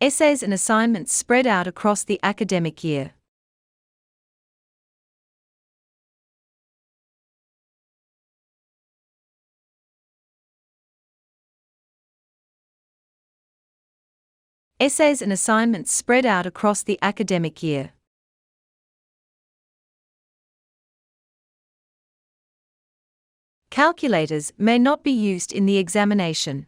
Essays and assignments spread out across the academic year. Essays and assignments spread out across the academic year. Calculators may not be used in the examination.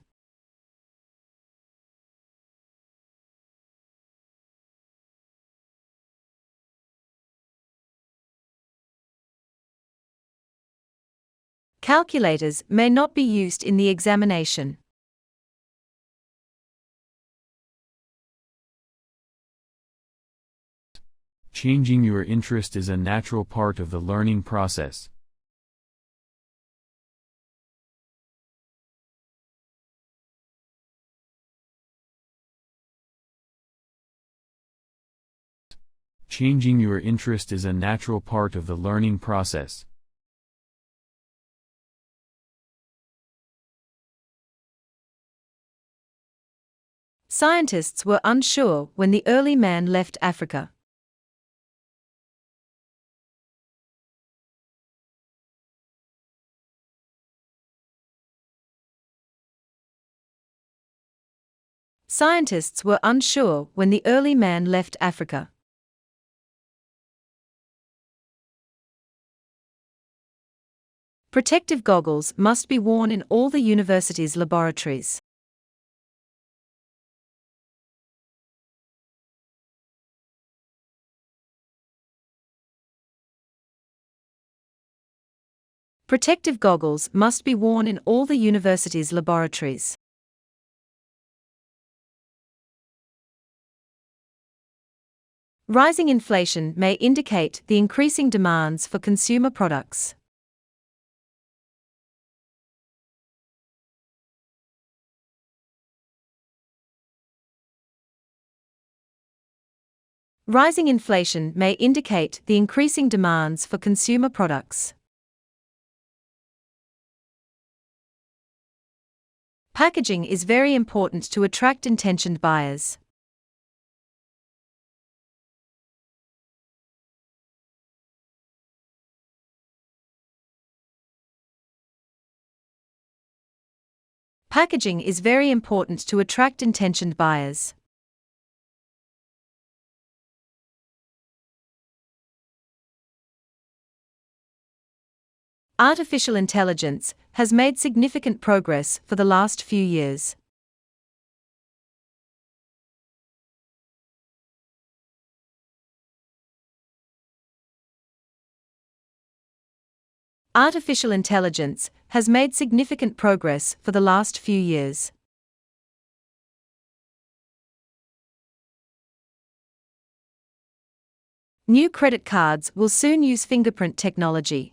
Calculators may not be used in the examination. Changing your interest is a natural part of the learning process. Changing your interest is a natural part of the learning process. Scientists were unsure when the early man left Africa. Scientists were unsure when the early man left Africa. Protective goggles must be worn in all the university's laboratories. Protective goggles must be worn in all the university's laboratories. Rising inflation may indicate the increasing demands for consumer products. Rising inflation may indicate the increasing demands for consumer products. Packaging is very important to attract intentioned buyers. Packaging is very important to attract intentioned buyers. Artificial intelligence has made significant progress for the last few years. Artificial intelligence has made significant progress for the last few years. New credit cards will soon use fingerprint technology.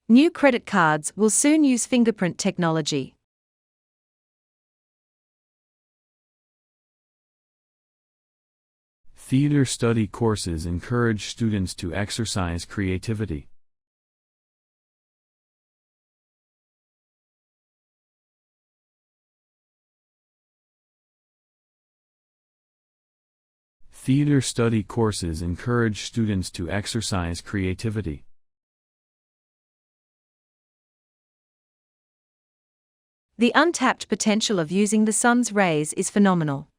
New credit cards will soon use fingerprint technology. Theater study courses encourage students to exercise creativity. Theater study courses encourage students to exercise creativity. The untapped potential of using the sun's rays is phenomenal.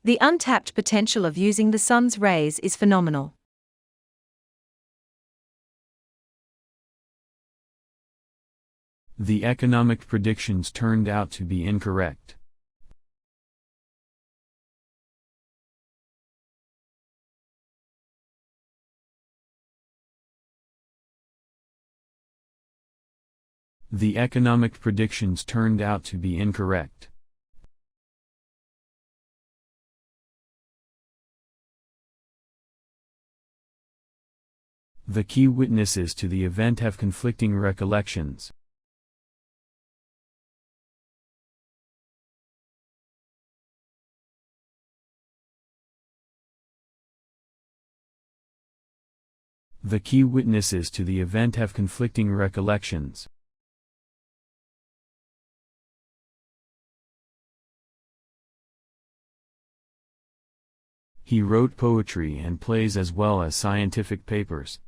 The untapped potential of using the sun's rays is phenomenal. The economic predictions turned out to be incorrect. The economic predictions turned out to be incorrect. The key witnesses to the event have conflicting recollections. The key witnesses to the event have conflicting recollections. He wrote poetry and plays as well as scientific papers.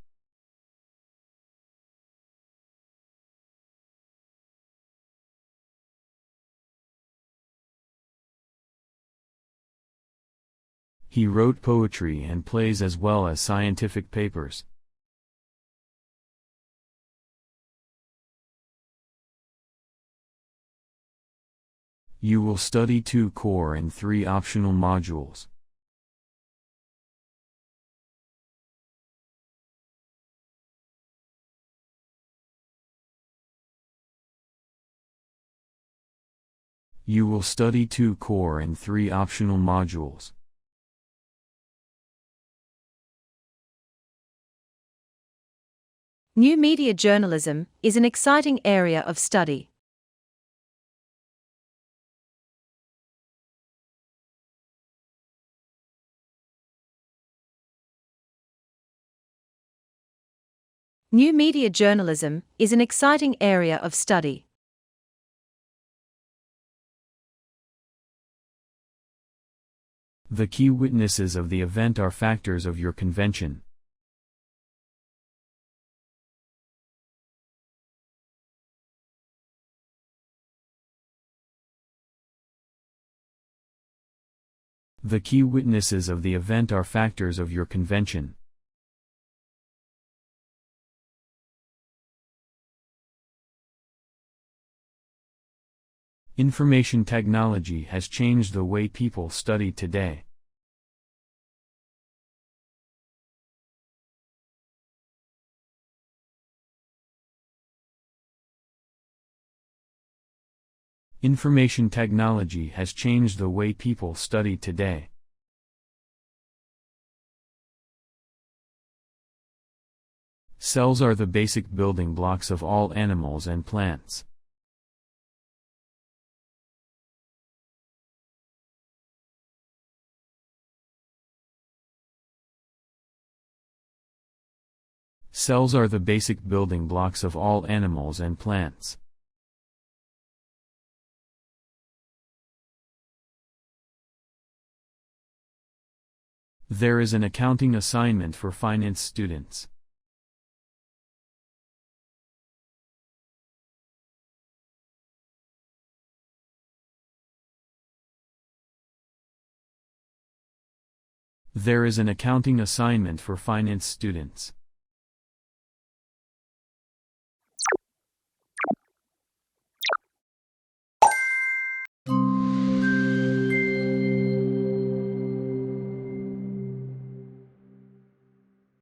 He wrote poetry and plays as well as scientific papers. You will study 2 core and 3 optional modules. You will study 2 core and 3 optional modules. New media journalism is an exciting area of study. New media journalism is an exciting area of study. The key witnesses of the event are factors of your convention. The key witnesses of the event are factors of your convention. Information technology has changed the way people study today. Information technology has changed the way people study today. Cells are the basic building blocks of all animals and plants. Cells are the basic building blocks of all animals and plants. There is an accounting assignment for finance students. There is an accounting assignment for finance students.